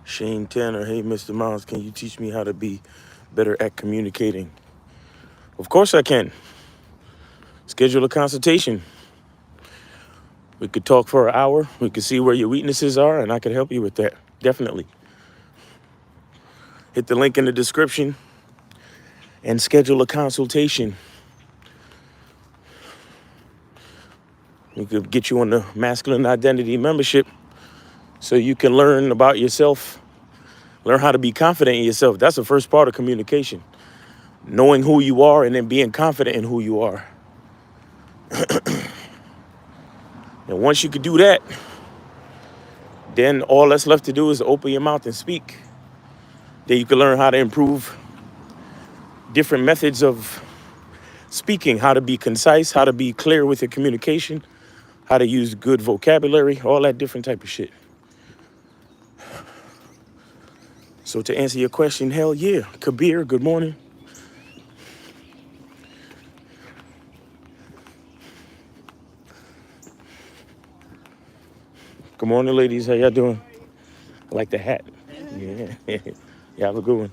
Shane Tanner, hey, Mr. Miles, can you teach me how to be better at communicating? Of course I can. Schedule a consultation. We could talk for an hour. We could see where your weaknesses are, and I could help you with that. Definitely. Hit the link in the description and schedule a consultation. We could get you on the masculine identity membership so you can learn about yourself, learn how to be confident in yourself. That's the first part of communication. Knowing who you are and then being confident in who you are. And once you could do that, then all that's left to do is open your mouth and speak. Then you can learn how to improve different methods of speaking, how to be concise, how to be clear with your communication, how to use good vocabulary, all that different type of shit. So to answer your question, hell yeah. Kabir, good morning. Good morning, ladies. How y'all doing? I like the hat. Yeah. Y'all have a good one.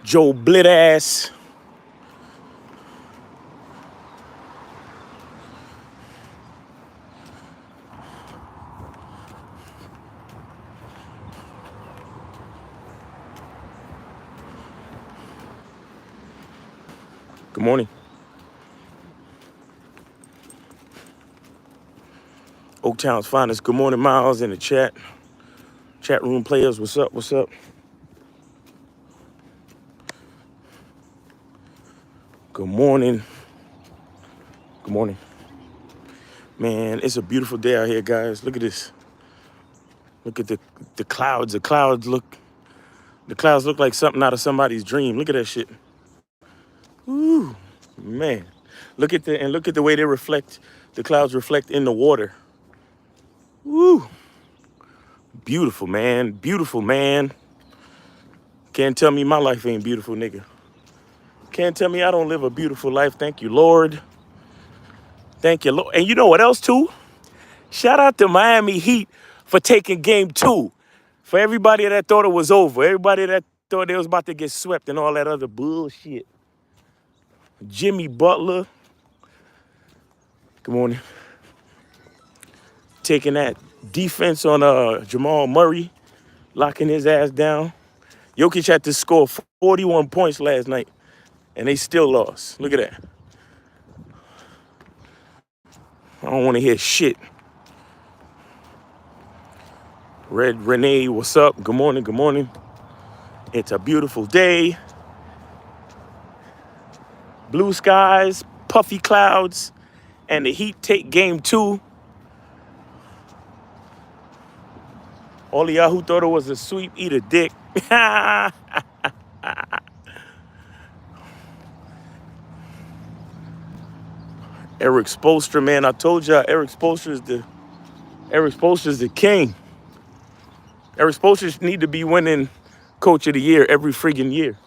Joe Blittass. Good morning. Oaktown's finest. Good morning, Miles, in the chat. Chat room players, what's up? What's up? Good morning. Good morning. Man, it's a beautiful day out here, guys. Look at this. Look at the clouds. The clouds look like something out of somebody's dream. Look at that shit. Ooh, man. Look at the way they reflect. The clouds reflect in the water. Woo. Beautiful, man. Beautiful, man. Can't tell me my life ain't beautiful, nigga. Can't tell me I don't live a beautiful life. Thank you, Lord. Thank you, Lord. And you know what else, too? Shout out to Miami Heat for taking game 2. For everybody that thought it was over. Everybody that thought they was about to get swept and all that other bullshit. Jimmy Butler. Good morning. Taking that defense on Jamal Murray. Locking his ass down. Jokic had to score 41 points last night. And they still lost. Look at that. I don't want to hear shit. Red Renee, what's up? Good morning, good morning. It's a beautiful day. Blue skies, puffy clouds, and the Heat take game 2. All of y'all who thought it was a sweep, eat a dick. Eric Spoelstra, man, I told y'all Eric Spoelstra is the king. Eric Spoelstra need to be winning Coach of the Year every friggin' year.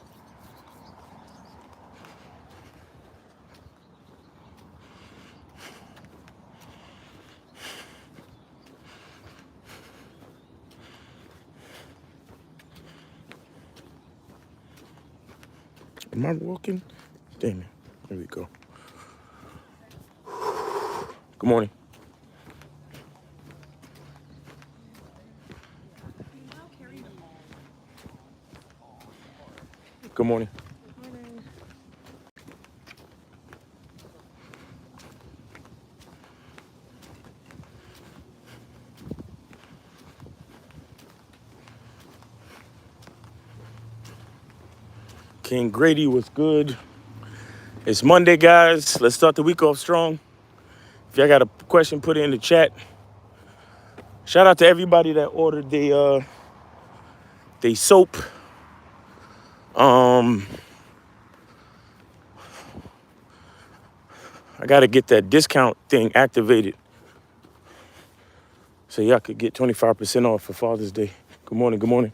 Am I walking? Damn it. There we go. Good morning. Good morning. King Grady was good. It's Monday, guys. Let's start the week off strong. If y'all got a question, put it in the chat. Shout out to everybody that ordered they soap. Um, I gotta get that discount thing activated so y'all could get 25% off for Father's Day. Good morning, good morning.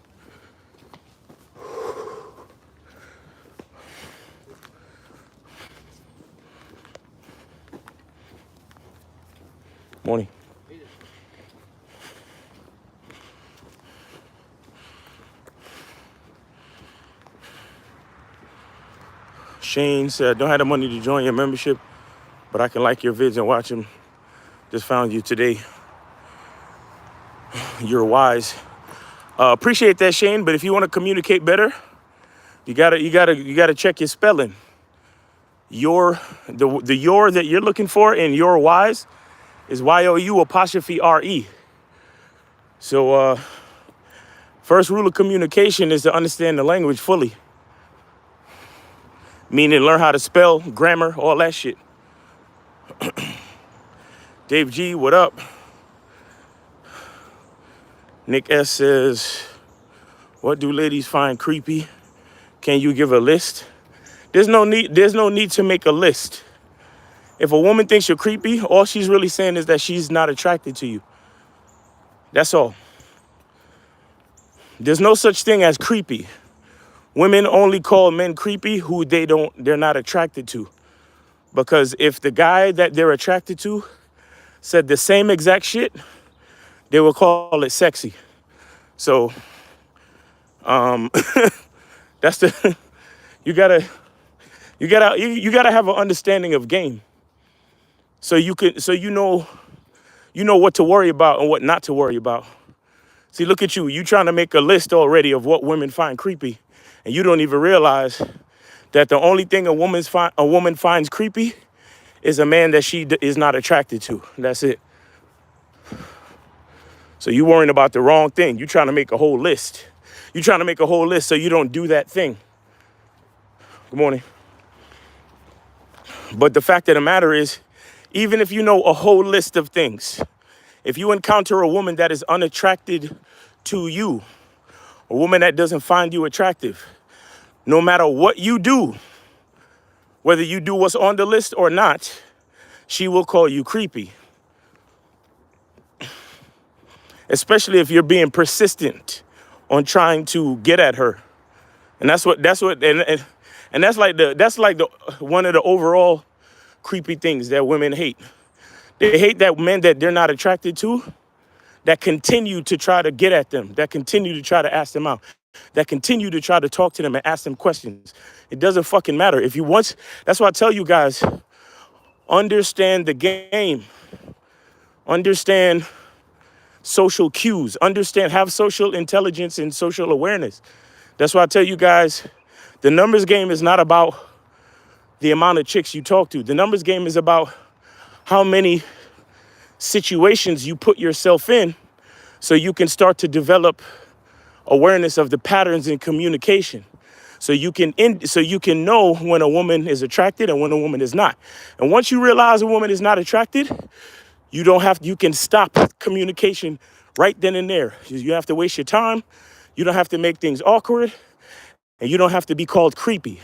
Morning. Shane said, don't have the money to join your membership, but I can like your vids and watch them. Just found you today. You're wise. Appreciate that, Shane, but if you want to communicate better, you gotta check your spelling. The your that you're looking for in your wise is YOU''RE. So first rule of communication is to understand the language fully. Meaning learn how to spell, grammar, all that shit. Dave G, what up? Nick S says, what do ladies find creepy? Can you give a list? There's no need to make a list. If a woman thinks you're creepy, all she's really saying is that she's not attracted to you. That's all. There's no such thing as creepy. Women only call men creepy who they're not attracted to. Because if the guy that they're attracted to said the same exact shit, they will call it sexy. So, that's the you gotta have an understanding of game. So you know what to worry about and what not to worry about. See, look at you. You trying to make a list already of what women find creepy, and you don't even realize that the only thing a woman finds creepy is a man that she is not attracted to. That's it. So you worrying about the wrong thing. You trying to make a whole list. You trying to make a whole list so you don't do that thing. Good morning. But the fact of the matter is, even if you know a whole list of things, if you encounter a woman that is unattracted to you, a woman that doesn't find you attractive, no matter what you do, whether you do what's on the list or not, she will call you creepy. Especially if you're being persistent on trying to get at her. And that's like the one of the overall creepy things that women hate. They hate that men that they're not attracted to, that continue to try to get at them, that continue to try to ask them out, that continue to try to talk to them and ask them questions. It doesn't fucking matter. That's why I tell you guys, understand the game. Understand social cues. Have social intelligence and social awareness. That's why I tell you guys, the numbers game is not about the amount of chicks you talk to. The numbers game is about how many situations you put yourself in so you can start to develop awareness of the patterns in communication. So you can know when a woman is attracted and when a woman is not. And once you realize a woman is not attracted, you can stop communication right then and there. You have to waste your time. You don't have to make things awkward. And you don't have to be called creepy.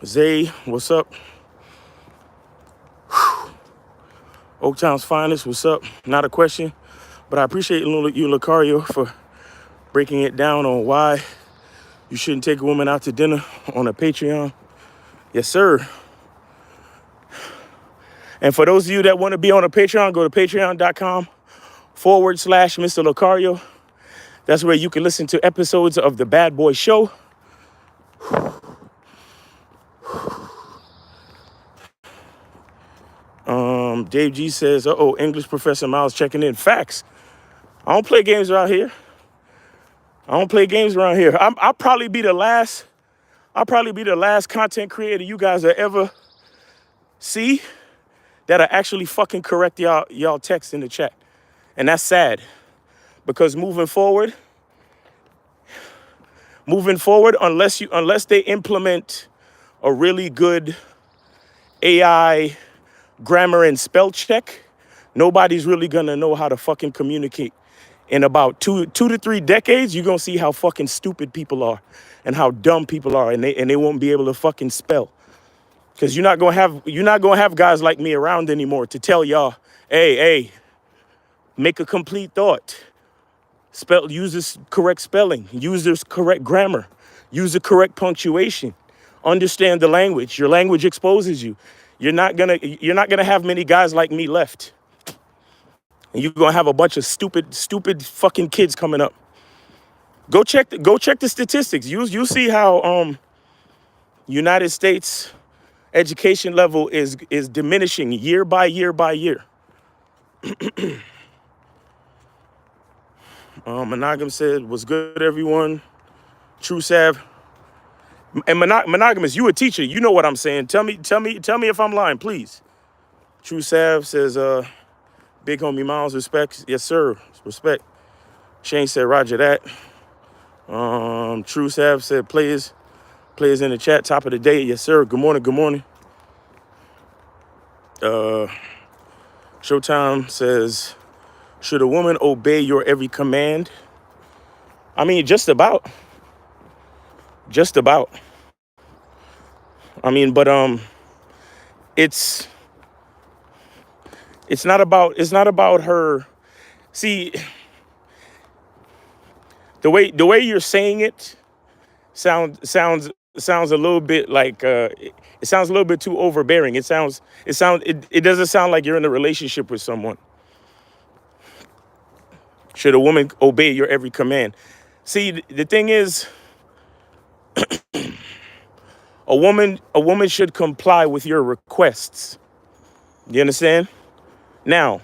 Zay, what's up? Oaktown's finest, what's up? Not a question, but I appreciate you, Lucario, for breaking it down on why you shouldn't take a woman out to dinner on a Patreon. Yes, sir. And for those of you that want to be on a Patreon, go to patreon.com/Mr. Lucario. That's where you can listen to episodes of The Bad Boy Show. Dave G says, English Professor Miles checking in. Facts. I don't play games around here. I'll probably be the last content creator you guys will ever see that'll actually fucking correct y'all text in the chat. And that's sad. Because moving forward, unless they implement a really good AI, grammar, and spell check, nobody's really gonna know how to fucking communicate. In about two to 3 decades, you're gonna see how fucking stupid people are and how dumb people are, and they won't be able to fucking spell. Cause you're not gonna have guys like me around anymore to tell y'all, hey, make a complete thought. Use this correct spelling, use this correct grammar, use the correct punctuation, understand the language. Your language exposes you. You're not gonna have many guys like me left. And you're gonna have a bunch of stupid fucking kids coming up. Go check the statistics. You'll see how United States education level is diminishing year by year by year. Monogam said, "Was good, everyone." True Sav and monogamous. You a teacher? You know what I'm saying. Tell me if I'm lying, please. True Sav says, "Big homie Miles, respect." Yes, sir. Respect. Shane said, "Roger that." True Sav said, Players in the chat. Top of the day. Yes, sir. Good morning. Good morning. Showtime says, "Should a woman obey your every command?" I mean, just about. Just about. I mean, but it's it's not about her. See, the way you're saying it sounds a little bit like it sounds a little bit too overbearing. It doesn't sound like you're in a relationship with someone. Should a woman obey your every command? See, the thing is, a woman should comply with your requests. You understand? Now,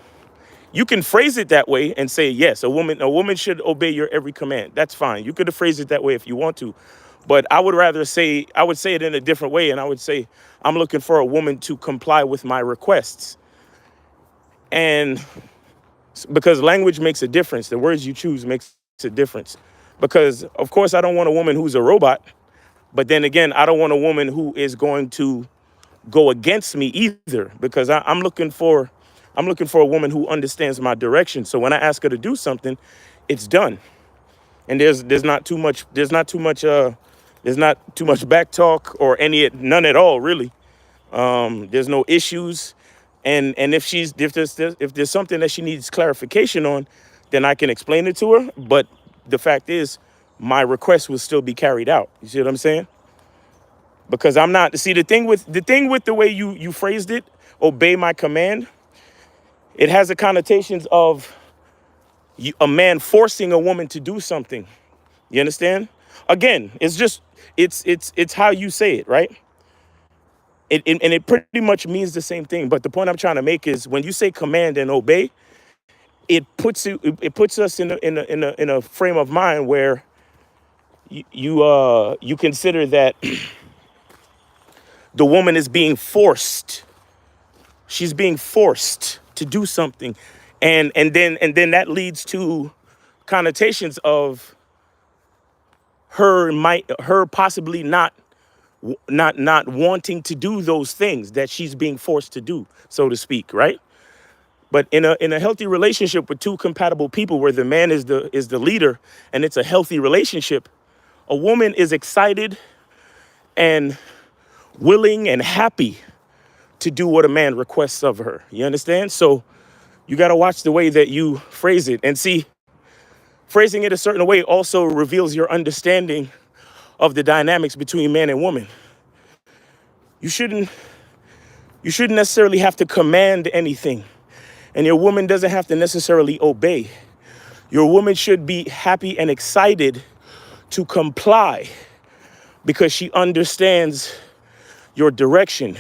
you can phrase it that way and say, yes, a woman should obey your every command. That's fine. You could have phrased it that way if you want to. But I would say it in a different way. And I would say, I'm looking for a woman to comply with my requests. And because language makes a difference, the words you choose makes a difference. Because, of course, I don't want a woman who's a robot. But then again, I don't want a woman who is going to go against me either, because I'm looking for a woman who understands my direction. So when I ask her to do something, it's done. And there's not too much back talk or none at all, really. There's no issues. And if there's something that she needs clarification on, then I can explain it to her. But the fact is, my request will still be carried out. You see what I'm saying? Because I'm not, see, the thing with the way you phrased it, obey my command, it has the connotations of a man forcing a woman to do something. You understand? Again, it's how you say it, right? And it pretty much means the same thing. But the point I'm trying to make is, when you say command and obey, it puts us in a frame of mind where you consider that the woman is being forced. She's being forced to do something, and then that leads to connotations of her possibly not wanting to do those things that she's being forced to do, so to speak, right? But in a healthy relationship with two compatible people, where the man is the leader, and it's a healthy relationship, a woman is excited and willing and happy to do what a man requests of her. You understand? So you got to watch the way that you phrase it, and see, phrasing it a certain way also reveals your understanding of the dynamics between man and woman. You shouldn't you shouldn't necessarily have to command anything, and your woman doesn't have to necessarily obey. Your woman should be happy and excited to comply, because she understands your direction.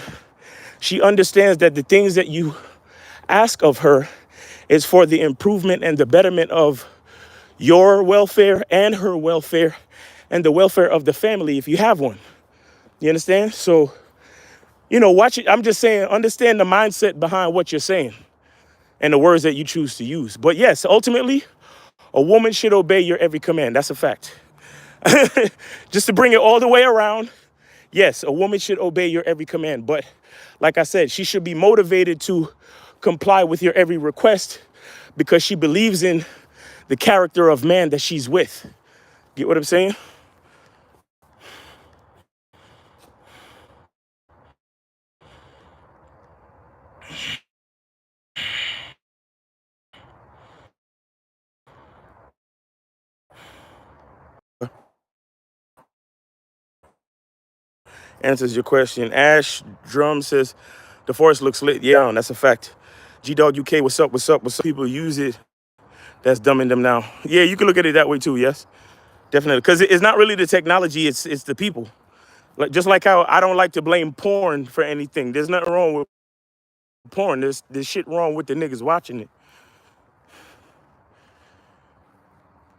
She understands that the things that you ask of her is for the improvement and the betterment of your welfare and her welfare and the welfare of the family, if you have one. You understand? So, watch it. I'm just saying, understand the mindset behind what you're saying and the words that you choose to use. But yes, ultimately, a woman should obey your every command. That's a fact. Just to bring it all the way around, yes, a woman should obey your every command. But Like I said, she should be motivated to comply with your every request because she believes in the character of man that she's with. Get what I'm saying? Answers your question. Ash Drum says, the forest looks lit. Yeah, that's a fact. G Dog UK, what's up? What's up? What's up? People use it. That's dumbing them now. Yeah, you can look at it that way too. Yes, definitely. Because it's not really the technology; it's the people. Like just like how I don't like to blame porn for anything. There's nothing wrong with porn. There's shit wrong with the niggas watching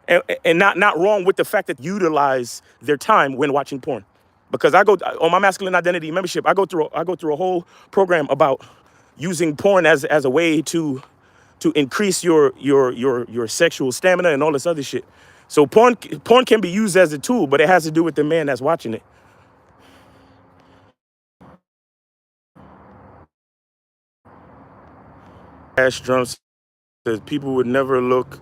it, and not wrong with the fact that utilize their time when watching porn. Because I go on my masculine identity membership, I go through a whole program about using porn as a way to increase your sexual stamina and all this other shit. So porn can be used as a tool, but it has to do with the man that's watching it. Ash Drums says people would never look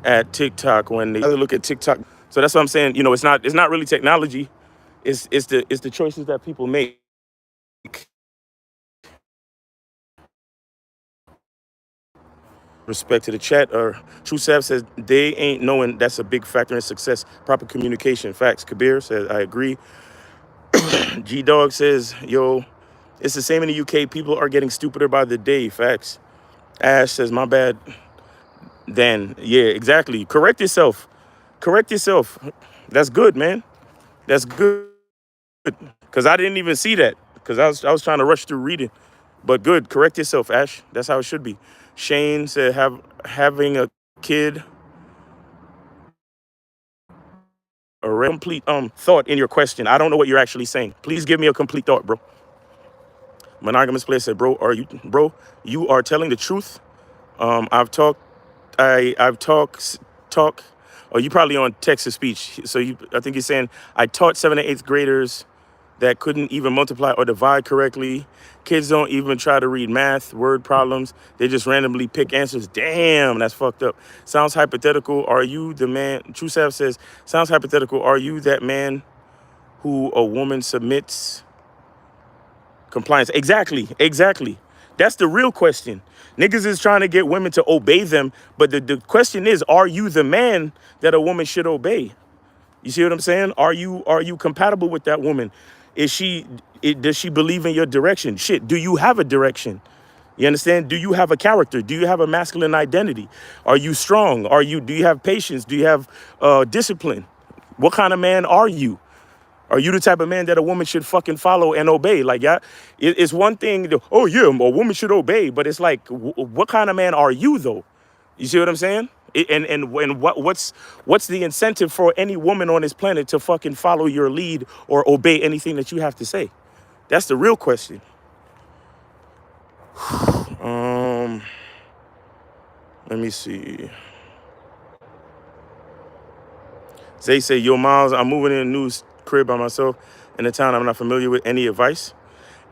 at TikTok when they look at TikTok. So that's what I'm saying. You know, it's not really technology. It's the choices that people make. Respect to the chat. Or True Sav says they ain't knowing that's a big factor in success. Proper communication. Facts. Kabir says I agree. G Dog says yo, it's the same in the UK. People are getting stupider by the day. Facts. Ash says my bad. Then yeah, exactly. Correct yourself. Correct yourself. That's good, man. That's good. Cause I didn't even see that. Cause I was trying to rush through reading. But good. Correct yourself, Ash. That's how it should be. Shane said having a kid a complete thought in your question. I don't know what you're actually saying. Please give me a complete thought, bro. Monogamous player said, bro, you are telling the truth. I've talked I've talk. Oh, you probably on text to speech. So I think you're saying I taught 7th and 8th graders that couldn't even multiply or divide correctly. Kids don't even try to read math, word problems. They just randomly pick answers. Damn, that's fucked up. Sounds hypothetical. Are you the man? True Sav says, sounds hypothetical. Are you that man who a woman submits compliance? Exactly. That's the real question. Niggas is trying to get women to obey them, but the question is, are you the man that a woman should obey? You see what I'm saying? Are you compatible with that woman? Does she believe in your direction? Shit, do you have a direction? You understand? Do you have a character? Do you have a masculine identity? Are you strong? Do you have patience? Do you have discipline? What kind of man are you? Are you the type of man that a woman should fucking follow and obey? Like, yeah, it's one thing. Oh yeah, a woman should obey, but it's like, what kind of man are you though? You see what I'm saying? What's the incentive for any woman on this planet to fucking follow your lead or obey anything that you have to say? That's the real question. Let me see. Zay say, yo, Miles, I'm moving in a new crib by myself in a town I'm not familiar with. Any advice?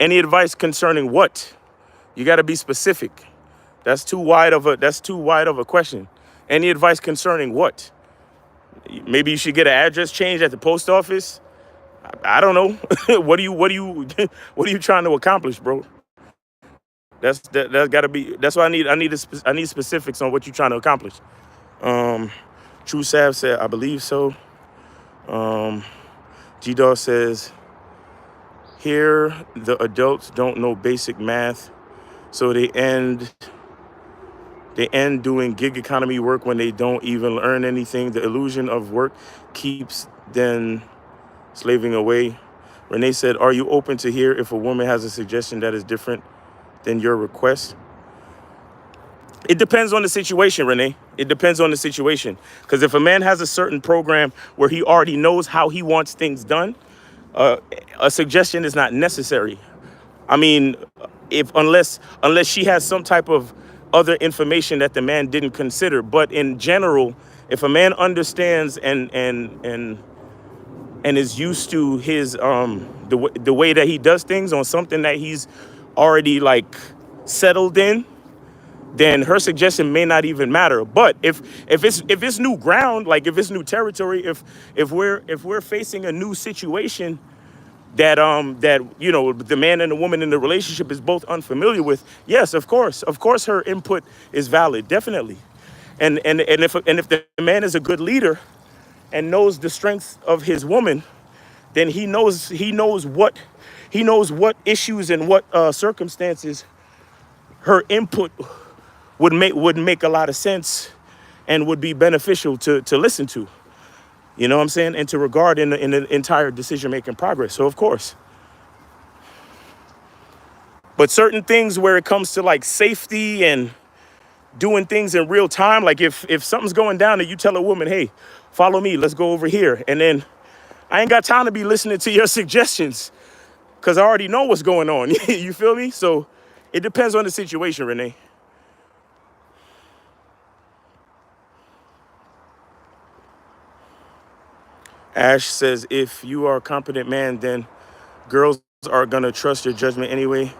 Any advice concerning what? You got to be specific. That's too wide of a question. Any advice concerning what? Maybe you should get an address change at the post office. I don't know. What are you trying to accomplish, bro? That's got to be. That's why I need specifics on what you're trying to accomplish. True Sav said, I believe so. G Dog says, here the adults don't know basic math, so they end doing gig economy work when they don't even earn anything. The illusion of work keeps them slaving away. Renee said, are you open to hear if a woman has a suggestion that is different than your request? It depends on the situation, Renee. It depends on the situation. Because if a man has a certain program where he already knows how he wants things done, a suggestion is not necessary. I mean, if unless she has some type of other information that the man didn't consider. But in general, if a man understands and is used to his the way that he does things on something that he's already like settled in, then her suggestion may not even matter. But if it's new ground, like if it's new territory, if we're facing a new situation that the man and the woman in the relationship is both unfamiliar with, yes, of course her input is valid, definitely. And if the man is a good leader and knows the strengths of his woman, then he knows what issues and what circumstances her input would make a lot of sense and would be beneficial to listen to. You know what I'm saying? And to regard in the entire decision making progress. So of course. But certain things where it comes to like safety and doing things in real time, like if something's going down and you tell a woman, hey, follow me, let's go over here. And then I ain't got time to be listening to your suggestions because I already know what's going on. You feel me? So it depends on the situation, Renee. Ash says, if you are a competent man, then girls are going to trust your judgment anyway.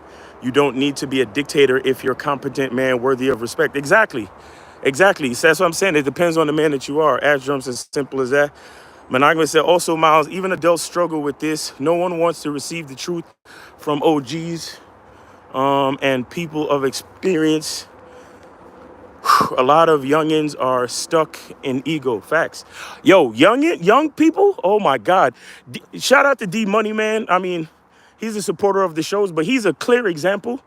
You don't need to be a dictator if you're a competent man worthy of respect. Exactly. Exactly. So that's what I'm saying. It depends on the man that you are. Ash jumps as simple as that. Monogamous said, also, Miles, even adults struggle with this. No one wants to receive the truth from OGs and people of experience. A lot of youngins are stuck in ego. Facts. Yo, young people? Oh my God. Shout out to D Money, man. I mean, he's a supporter of the shows, but he's a clear example.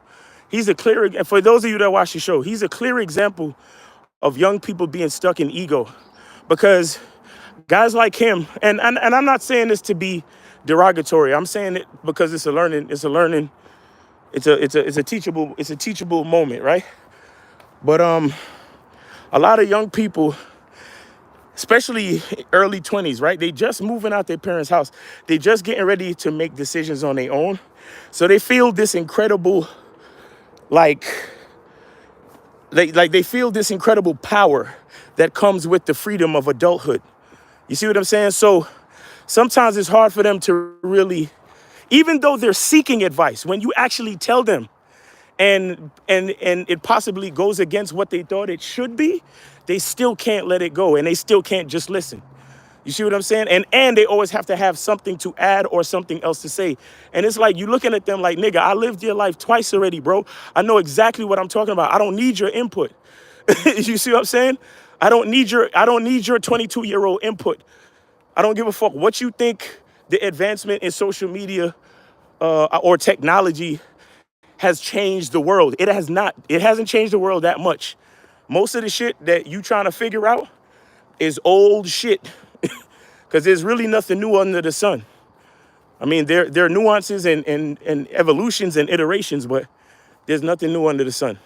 For those of you that watch the show, he's a clear example of young people being stuck in ego. Because guys like him, and I'm not saying this to be derogatory. I'm saying it because it's a teachable moment, right? But a lot of young people, especially early 20s, right? They just moving out their parents' house. They just getting ready to make decisions on their own. So they feel this incredible, like they feel this incredible power that comes with the freedom of adulthood. You see what I'm saying? So sometimes it's hard for them to really, even though they're seeking advice, when you actually tell them and it possibly goes against what they thought it should be, they still can't let it go and they still can't just listen. You see what I'm saying? And they always have to have something to add or something else to say. And it's like you looking at them like, nigga, I lived your life twice already, bro. I know exactly what I'm talking about. I don't need your input. You see what I'm saying? I don't need your 22-year-old input. I don't give a fuck what you think the advancement in social media or technology has changed the world. It has not. It hasn't changed the world that much. Most of the shit that you trying to figure out is old shit because there's really nothing new under the sun. I mean, there are nuances and evolutions and iterations, but there's nothing new under the sun.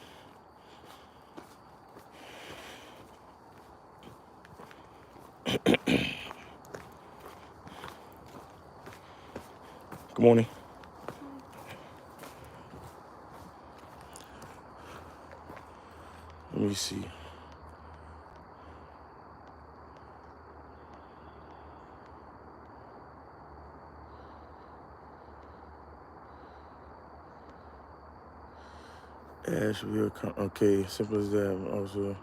Good morning. Let me see. Asheville, okay, simple as that. Also,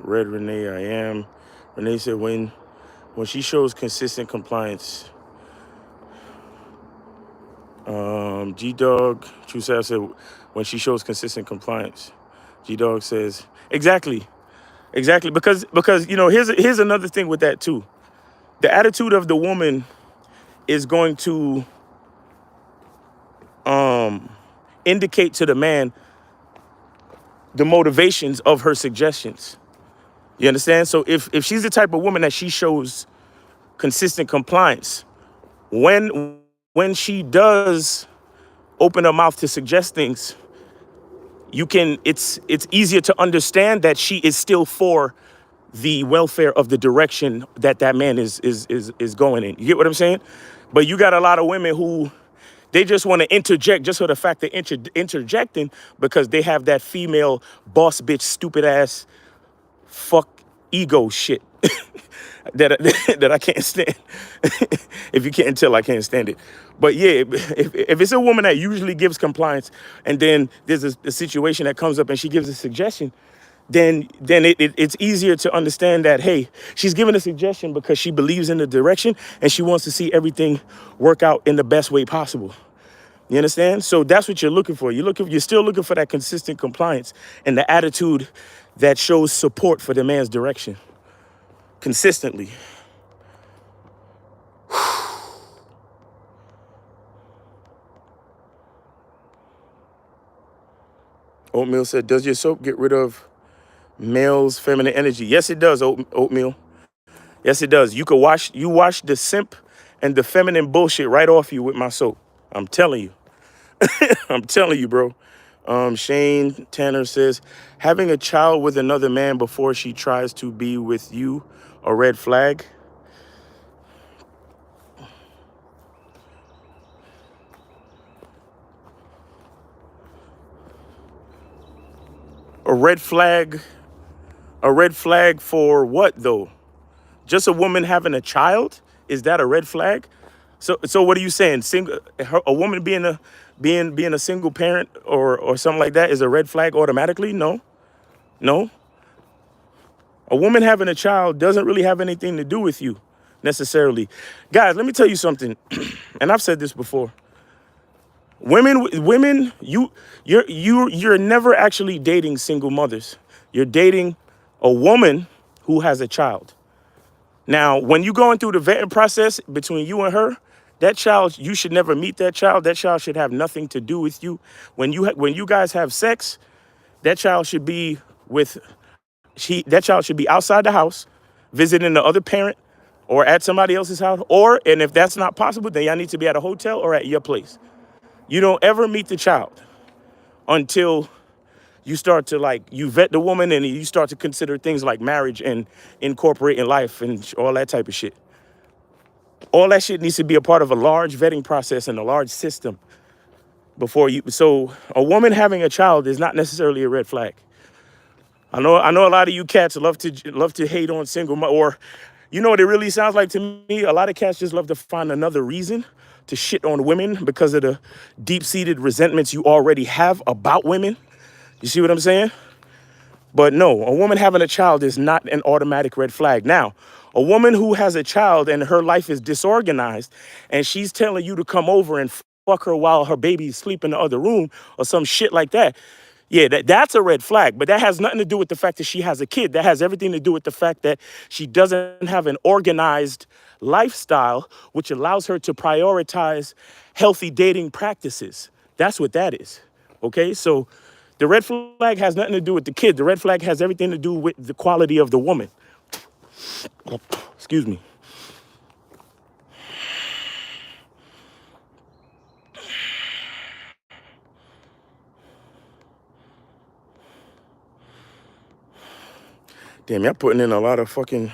Red Renee, I am. Renee said when she shows consistent compliance. G Dog, True Sav said when she shows consistent compliance. G Dog says exactly, because here's another thing with that too. The attitude of the woman is going to indicate to the man the motivations of her suggestions. You understand? So if she's the type of woman that she shows consistent compliance, when she does open her mouth to suggest things, it's easier to understand that she is still for the welfare of the direction that man is going in. You get what I'm saying? But you got a lot of women who they just want to interject just for the fact they're interjecting because they have that female boss bitch stupid ass fuck ego shit. that that I can't stand. If you can't tell, I can't stand it. But yeah, if it's a woman that usually gives compliance, and then there's a situation that comes up and she gives a suggestion, then it's easier to understand that, hey, she's giving a suggestion because she believes in the direction and she wants to see everything work out in the best way possible. You understand? So that's what you're looking for. You're still looking for that consistent compliance and the attitude that shows support for the man's direction consistently. Oatmeal said, does your soap get rid of male's feminine energy? Yes, it does, Oatmeal. Yes, it does. You wash the simp and the feminine bullshit right off you with my soap. I'm telling you. I'm telling you, bro. Shane Tanner says, having a child with another man before she tries to be with you, a red flag. A red flag. A red flag for what though? Just a woman having a child? Is that a red flag? So what are you saying? A woman being a single parent or something like that is a red flag automatically? No, no. A woman having a child doesn't really have anything to do with you necessarily. Guys, let me tell you something, and I've said this before. Women, you're never actually dating single mothers. You're dating a woman who has a child. Now, when you're going through the vetting process between you and her, that child, you should never meet that child. That child should have nothing to do with you. When you guys have sex, that child should be with that child should be outside the house, visiting the other parent, or at somebody else's house, and if that's not possible, then y'all need to be at a hotel or at your place. You don't ever meet the child until you start to you vet the woman and you start to consider things like marriage and incorporating life and all that type of shit. All that shit needs to be a part of a large vetting process and a large system before you. So a woman having a child is not necessarily a red flag. I know a lot of you cats love to hate on or you know what it really sounds like to me? A lot of cats just love to find another reason to shit on women because of the deep-seated resentments you already have about women. You see what I'm saying? But no, a woman having a child is not an automatic red flag. Now, a woman who has a child and her life is disorganized and she's telling you to come over and fuck her while her baby is asleep in the other room or some shit like that, yeah, that's a red flag. But that has nothing to do with the fact that she has a kid. That has everything to do with the fact that she doesn't have an organized lifestyle, which allows her to prioritize healthy dating practices. That's what that is. Okay, so the red flag has nothing to do with the kid. The red flag has everything to do with the quality of the woman. Excuse me. Damn, y'all putting in a lot of fucking...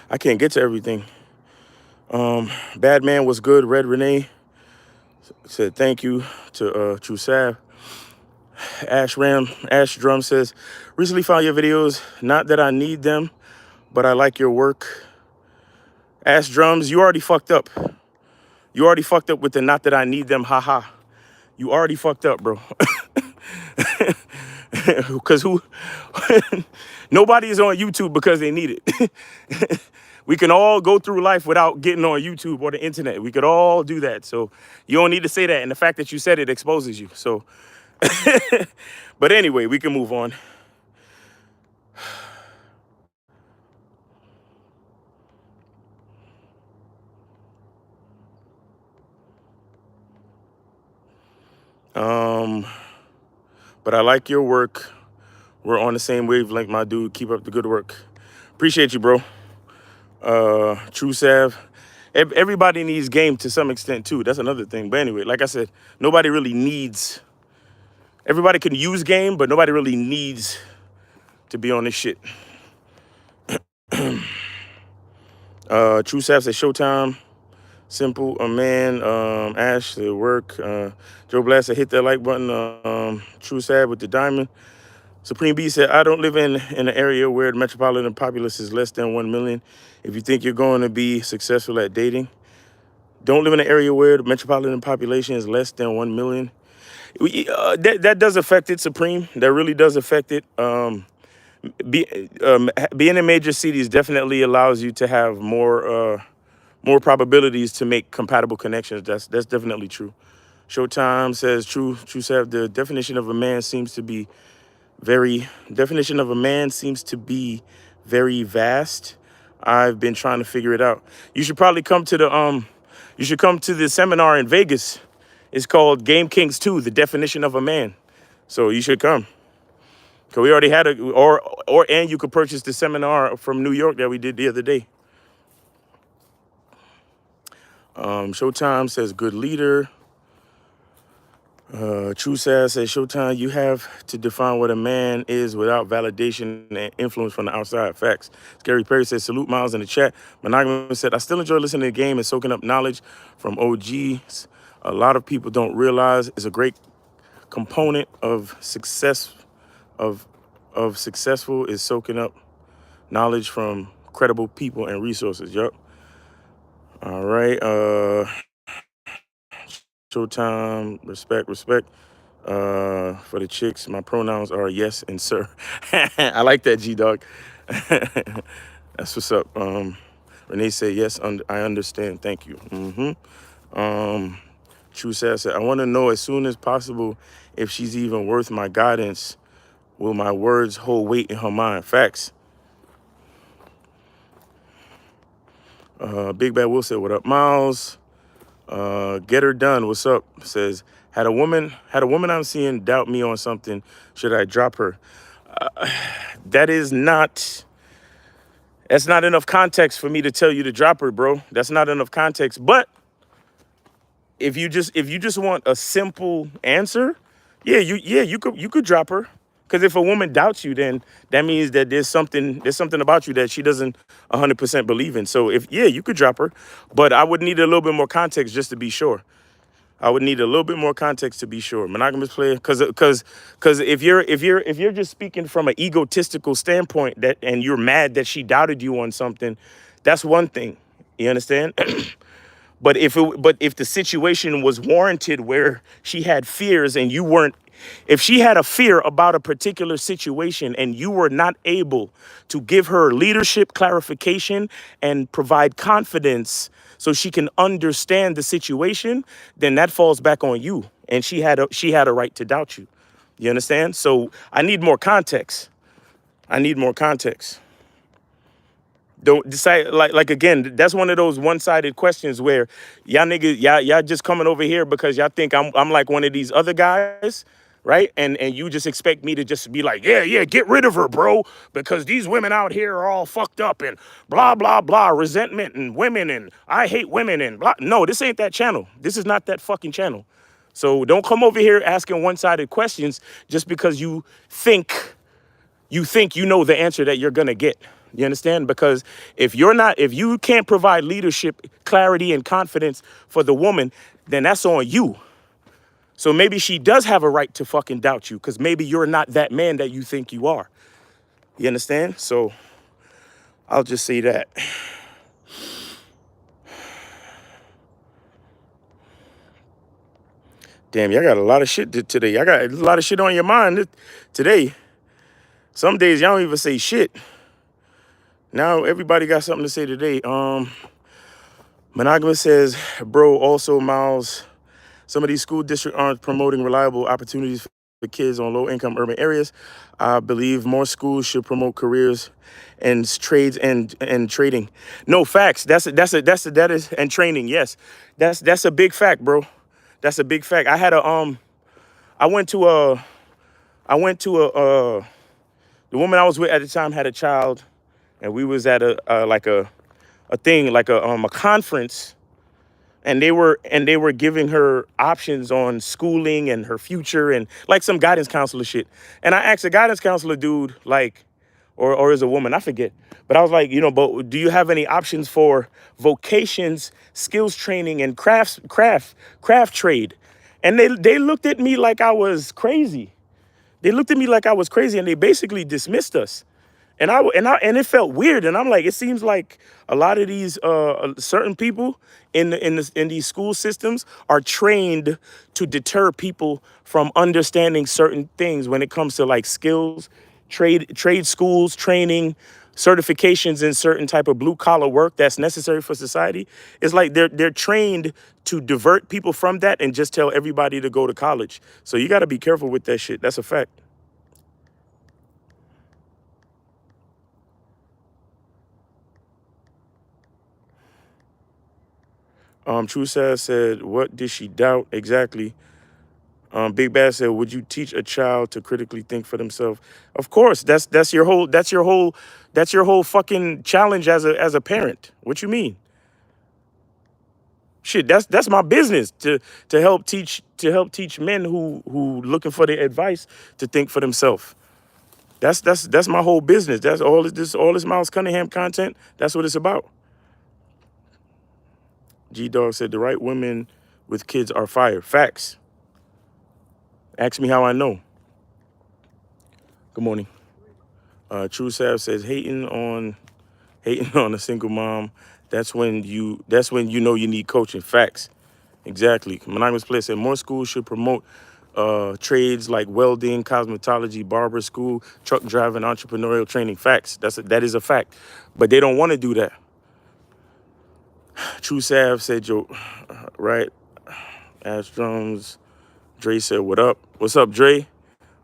I can't get to everything. Bad Man was good. Red Renee said thank you to True Sav. Ash Drum says, recently found your videos. Not that I need them, but I like your work. Ash Drums, you already fucked up. You already fucked up with the not that I need them, haha. You already fucked up, bro. Because nobody is on YouTube because they need it. We can all go through life without getting on YouTube or the internet. We could all do that. So you don't need to say that. And the fact that you said it exposes you. So, but anyway, we can move on. But I like your work. We're on the same wavelength, my dude. Keep up the good work. Appreciate you, bro. True Sav. Everybody needs game to some extent too. That's another thing. But anyway, like I said, nobody really needs. Everybody can use game, but nobody really needs to be on this shit. True Sav said Showtime. Simple, a man. Ash said work. Joe Blast said hit that like button. True Sav with the diamond. Supreme B said, I don't live in an area where the metropolitan populace is less than 1 million. If you think you're going to be successful at dating, don't live in an area where the metropolitan population is less than 1 million. That does affect it, Supreme. That really does affect it. Being in major cities definitely allows you to have more probabilities to make compatible connections. That's definitely true. Showtime says, true, Sav, the definition of a man seems to be very vast. I've been trying to figure it out. You should probably you should come to the seminar in Vegas. It's called Game Kings 2, the definition of a man. So you should come. Cause we already had and you could purchase the seminar from New York that we did the other day. Showtime says good leader. True Sass says, Showtime, you have to define what a man is without validation and influence from the outside. Facts. Scary Perry says, salute Miles in the chat. Monogamous said, I still enjoy listening to the game and soaking up knowledge from OGs. A lot of people don't realize it's a great component of success of successful is soaking up knowledge from credible people and resources. Yup. All right. Showtime, respect. For the chicks, my pronouns are yes and sir. I like that, G-Dog. That's what's up. Renee said, yes, I understand. Thank you. True said, I want to know as soon as possible if she's even worth my guidance. Will my words hold weight in her mind? Facts. Big Bad Will said, what up, Miles? Get her done. What's up? Says, had a woman I'm seeing doubt me on something. Should I drop her? That's not enough context for me to tell you to drop her, bro. That's not enough context. But if you just want a simple answer, you could drop her. Because if a woman doubts you, then that means that there's something about you that she doesn't 100% believe in. So you could drop her, but I would need a little bit more context just to be sure. I would need a little bit more context to be sure. Monogamous player, because if you're just speaking from an egotistical standpoint and you're mad that she doubted you on something, that's one thing. You understand? But if the situation was warranted where she had fears and you weren't, if she had a fear about a particular situation and you were not able to give her leadership, clarification, and provide confidence so she can understand the situation, then that falls back on you. And she had a right to doubt you. You understand? So I need more context. I need more context. Don't decide like again, that's one of those one-sided questions where y'all niggas, y'all just coming over here because y'all think I'm like one of these other guys, right? And you just expect me to just be like, yeah, get rid of her, bro, because these women out here are all fucked up and blah, blah, blah, resentment and women and I hate women and blah. No, this ain't that channel. This is not that fucking channel. So don't come over here asking one-sided questions just because you think you know the answer that you're gonna get. You understand? Because if you can't provide leadership, clarity, and confidence for the woman, then that's on you. So maybe she does have a right to fucking doubt you, because maybe you're not that man that you think you are. You understand? So I'll just say that. Damn, y'all got a lot of shit today. Y'all got a lot of shit on your mind today. Some days y'all don't even say shit. Now everybody got something to say today. Monogamous says, bro, also Miles, some of these school districts aren't promoting reliable opportunities for kids on low-income urban areas. I believe more schools should promote careers and trades and trading. No, facts. That is and training. Yes, that's a big fact, bro. That's a big fact. I went to a the woman I was with at the time had a child, and we was at a thing like a conference, and they were giving her options on schooling and her future and like some guidance counselor shit. And I asked a guidance counselor dude, like, or is a woman, I forget. But I was like, but do you have any options for vocations, skills training, and craft trade? And they looked at me like I was crazy. They looked at me like I was crazy, and they basically dismissed us. And it felt weird. And I'm like, it seems like a lot of these certain people in these school systems are trained to deter people from understanding certain things when it comes to like skills, trade schools, training, certifications in certain type of blue collar work that's necessary for society. It's like they're trained to divert people from that and just tell everybody to go to college. So you got to be careful with that shit. That's a fact. True Sad said, "What did she doubt exactly?" Big Bad said, "Would you teach a child to critically think for themselves?" Of course. That's your whole fucking challenge as a parent. What you mean? Shit, that's my business to help teach men who looking for their advice to think for themselves. That's my whole business. That's all this Miles Cunningham content. That's what it's about. G Dog said the right women with kids are fire. Facts. Ask me how I know. Good morning. True Sav says hating on a single mom. That's when you know you need coaching. Facts. Exactly. Monogamous Player said more schools should promote trades like welding, cosmetology, barber school, truck driving, entrepreneurial training. Facts. That is a fact. But they don't want to do that. True Sav said, "Joe, right?" Ash Drums. Dre said, "What up? What's up, Dre?"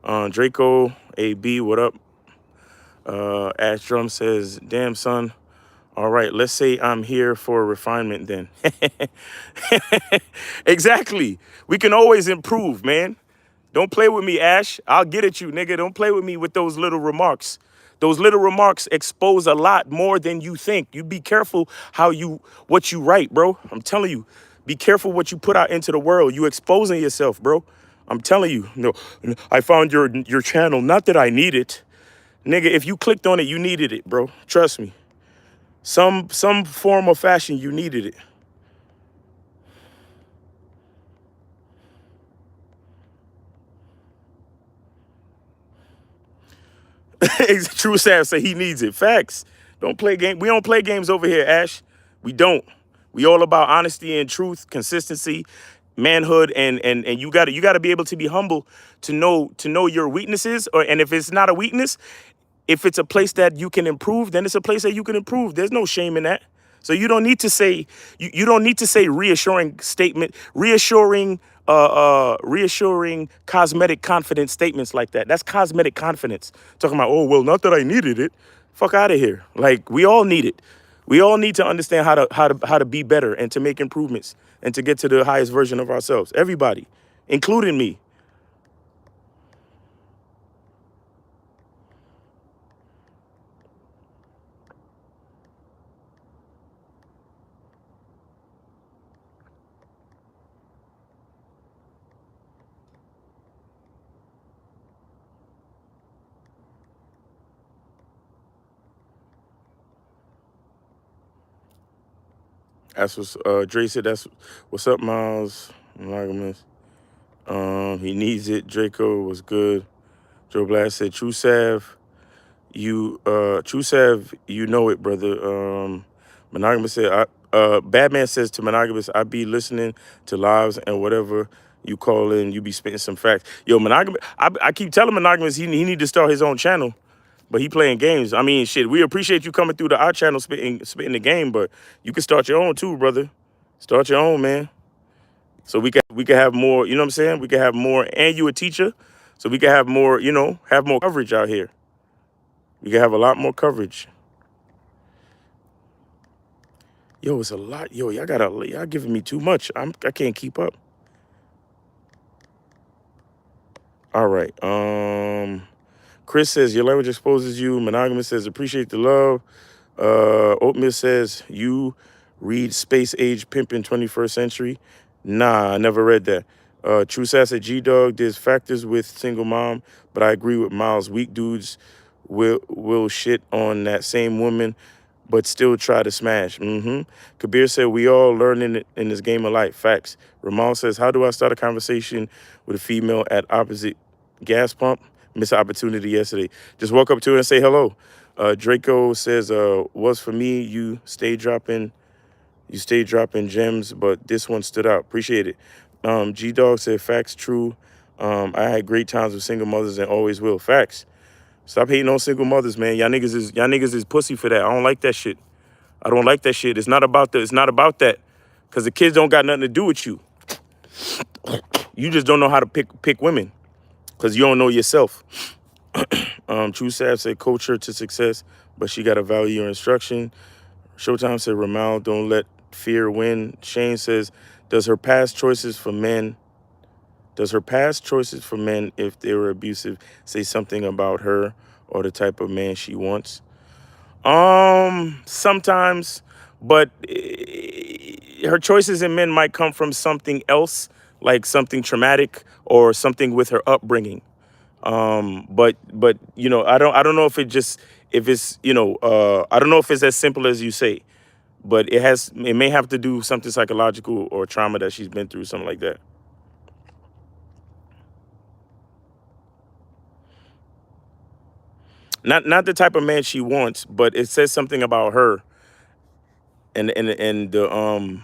Draco AB. What up? Ash Drum says, "Damn son. All right, let's say I'm here for refinement then." Exactly. We can always improve, man. Don't play with me, Ash. I'll get at you, nigga. Don't play with me with those little remarks. Those little remarks expose a lot more than you think. You be careful what you write, bro. I'm telling you. Be careful what you put out into the world. You exposing yourself, bro. I'm telling you. No, I found your channel. Not that I need it. Nigga, if you clicked on it, you needed it, bro. Trust me. Some form or fashion, you needed it. True Sam say he needs it. Facts. Don't play game. We don't play games over here, Ash. We don't. We all about honesty and truth, consistency, manhood, and you gotta be able to be humble to know your weaknesses, and if it's not a weakness, if it's a place that you can improve, then it's a place that you can improve. There's no shame in that. So you don't need to say reassuring statement, reassuring cosmetic confidence statements like that. That's cosmetic confidence. Talking about, oh well, not that I needed it. Fuck out of here. Like we all need it. We all need to understand how to be better and to make improvements and to get to the highest version of ourselves. Everybody, including me. That's what Dre said. That's what's up, Miles. Monogamous. He needs it. Draco was good. Joe Blast said, True Sav, you know it, brother. Monogamous said, Batman says to Monogamous, I be listening to lives and whatever you call in, you be spitting some facts. Yo, Monogamous, I keep telling Monogamous he need to start his own channel, but he playing games. I mean, shit, we appreciate you coming through our channel spitting the game, but you can start your own too, brother. Start your own, man. So we can have more, you know what I'm saying? We can have more, and you a teacher, so we can have more, have more coverage out here. We can have a lot more coverage. Yo, it's a lot. Yo, y'all giving me too much. I can't keep up. All right. Chris says your language exposes you. Monogamous says appreciate the love. Oatmeal says you read Space Age Pimpin' 21st Century. Nah, I never read that. True Sass said G-Dog, there's factors with single mom, but I agree with Miles. Weak dudes will shit on that same woman, but still try to smash. Kabir said we all learning in this game of life. Facts. Ramal says, how do I start a conversation with a female at opposite gas pump? Missed an opportunity yesterday. Just walk up to her and say hello. Draco says, was for me, you stay dropping gems, but this one stood out. Appreciate it. G Dog said, facts true. I had great times with single mothers and always will. Facts. Stop hating on single mothers, man. Y'all niggas is pussy for that. I don't like that shit. I don't like that shit. It's not about that. Cause the kids don't got nothing to do with you. You just don't know how to pick women. Cause you don't know yourself. True Sav said coach her to success, but she gotta value your instruction. Showtime said Ramal, don't let fear win. Shane says, does her past choices for men, if they were abusive, say something about her or the type of man she wants? Sometimes, but her choices in men might come from something else, like something traumatic or something with her upbringing. But I don't know if it's I don't know if it's as simple as you say, but it may have to do something psychological or trauma that she's been through, something like that. Not the type of man she wants, but it says something about her and the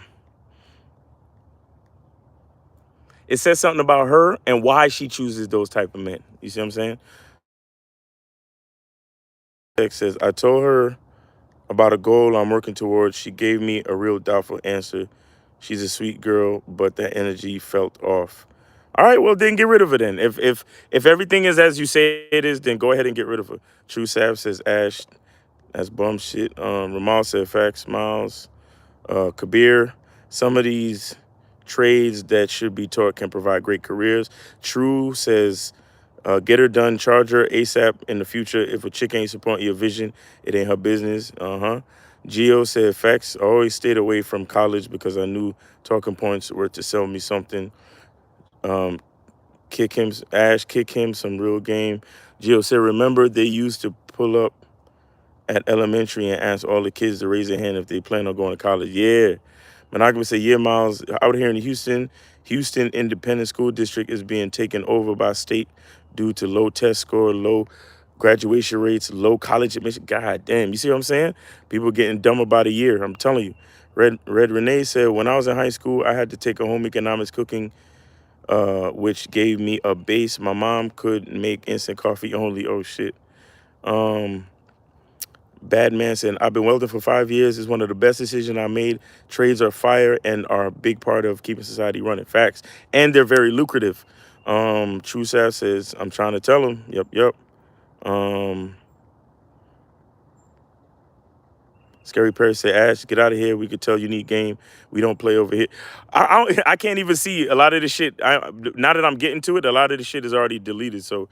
it says something about her and why she chooses those type of men. You see what I'm saying? Text says, I told her about a goal I'm working towards. She gave me a real doubtful answer. She's a sweet girl, but that energy felt off. All right, well then get rid of her then. If everything is as you say it is, then go ahead and get rid of her. True Sav says Ash, that's bum shit. Ramal said facts, Miles. Kabir, some of these trades that should be taught can provide great careers. True says, get her done, charge her ASAP in the future. If a chick ain't supporting your vision, it ain't her business. Geo said, facts, I always stayed away from college because I knew talking points were to sell me something. Um, kick him some real game. Geo said, remember they used to pull up at elementary and ask all the kids to raise their hand if they plan on going to college. Yeah. Monogamy say, yeah, Miles, out here in Houston Independent School District is being taken over by state due to low test score, low graduation rates, low college admission. God damn, you see what I'm saying? People getting dumb about a year. I'm telling you. Red Renee said, when I was in high school, I had to take a home economics cooking, which gave me a base. My mom could make instant coffee only. Oh shit. Um, Bad man said, I've been welding for 5 years. It's one of the best decisions I made. Trades are fire and are a big part of keeping society running. Facts. And they're very lucrative. True Sav says, I'm trying to tell him. Yep. Um, Scary Perry said, Ash, get out of here. We could tell you need game. We don't play over here. I can't even see a lot of the shit. Now that I'm getting to it, a lot of the shit is already deleted. So,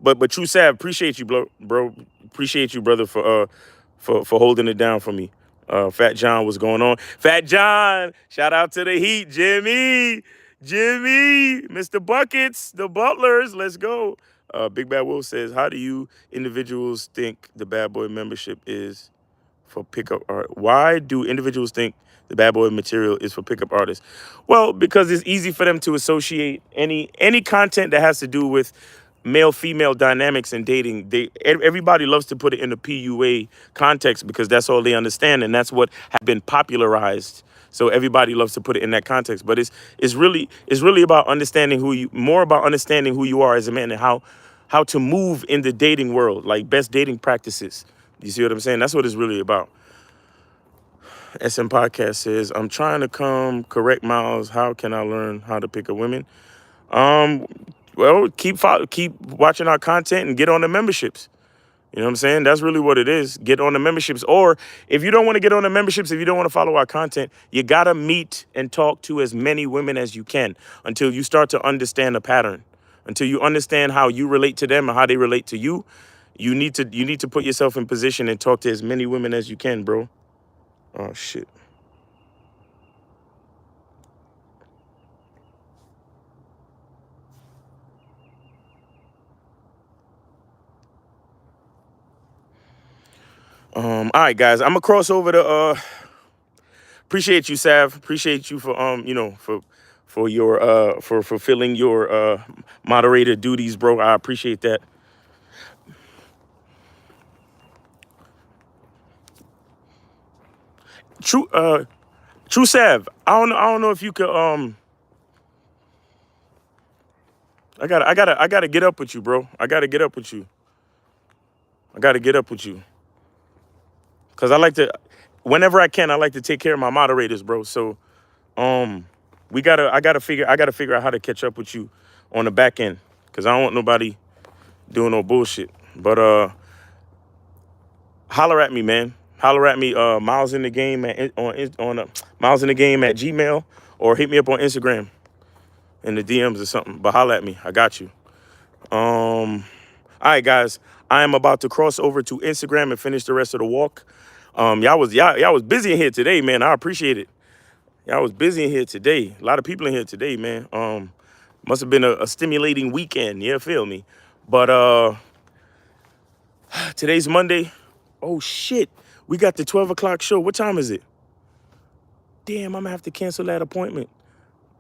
but True Sav, appreciate you, bro. Appreciate you, brother, for holding it down for me. Fat John, what's going on? Fat John, shout out to the Heat, Jimmy, Mr. Buckets, the Butlers, let's go. Big Bad Wolf says, how do you individuals think the Bad Boy membership is for pickup art? Why do individuals think the Bad Boy material is for pickup artists? Well, because it's easy for them to associate any content that has to do with male female dynamics and dating. Everybody loves to put it in a PUA context because that's all they understand and that's what has been popularized. So everybody loves to put it in that context, but it's really about understanding who you are as a man and how to move in the dating world, like best dating practices. You see what I'm saying? That's what it's really about. SM Podcast says, I'm trying to come correct Miles. How can I learn how to pick a women? Um, well, keep watching our content and get on the memberships. You know what I'm saying? That's really what it is. Get on the memberships. Or if you don't want to get on the memberships, if you don't want to follow our content, you gotta meet and talk to as many women as you can until you start to understand a pattern. Until you understand how you relate to them and how they relate to you. You need to put yourself in position and talk to as many women as you can, bro. Oh shit. All right, guys. I'm gonna cross over to appreciate you, Sav. Appreciate you for for your for fulfilling your moderator duties, bro. I appreciate that. True Sav. I don't know if you could. I gotta get up with you, bro. I gotta get up with you. I gotta get up with you. Cause I like to, whenever I can, I like to take care of my moderators, bro. So, um, I gotta figure out how to catch up with you on the back end. Cause I don't want nobody doing no bullshit. But holler at me, man. Holler at me, Miles in the game Miles in the game at Gmail, or hit me up on Instagram in the DMs or something. But holler at me. I got you. All right, guys. I am about to cross over to Instagram and finish the rest of the walk. Y'all was busy in here today, man. I appreciate it. Y'all was busy in here today. A lot of people in here today, man. Must have been a stimulating weekend. Yeah, feel me. But today's Monday. Oh shit. We got the 12 o'clock show. What time is it? Damn, I'm gonna have to cancel that appointment.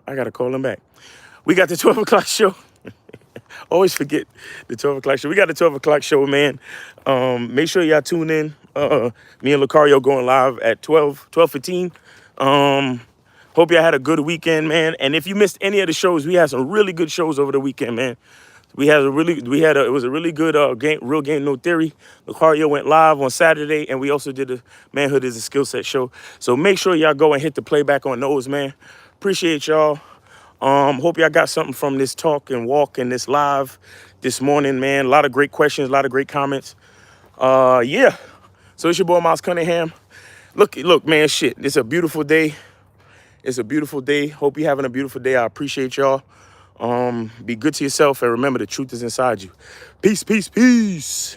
I gotta call him back. We got the 12 o'clock show. Always forget the 12 o'clock show. We got the 12 o'clock show, man. Make sure y'all tune in. Me and Lucario going live at 12:15. Hope y'all had a good weekend, man. And if you missed any of the shows, we had some really good shows over the weekend, man. It was a really good game, real game, no theory. Lucario went live on Saturday, and we also did the Manhood is a Skill Set show. So make sure y'all go and hit the playback on those, man. Appreciate y'all. Hope y'all got something from this talk and walk and this live this morning, man. A lot of great questions, a lot of great comments. Yeah. So it's your boy Miles Cunningham. Look, man, shit. It's a beautiful day. It's a beautiful day. Hope you're having a beautiful day. I appreciate y'all. Be good to yourself and remember the truth is inside you. Peace, peace, peace.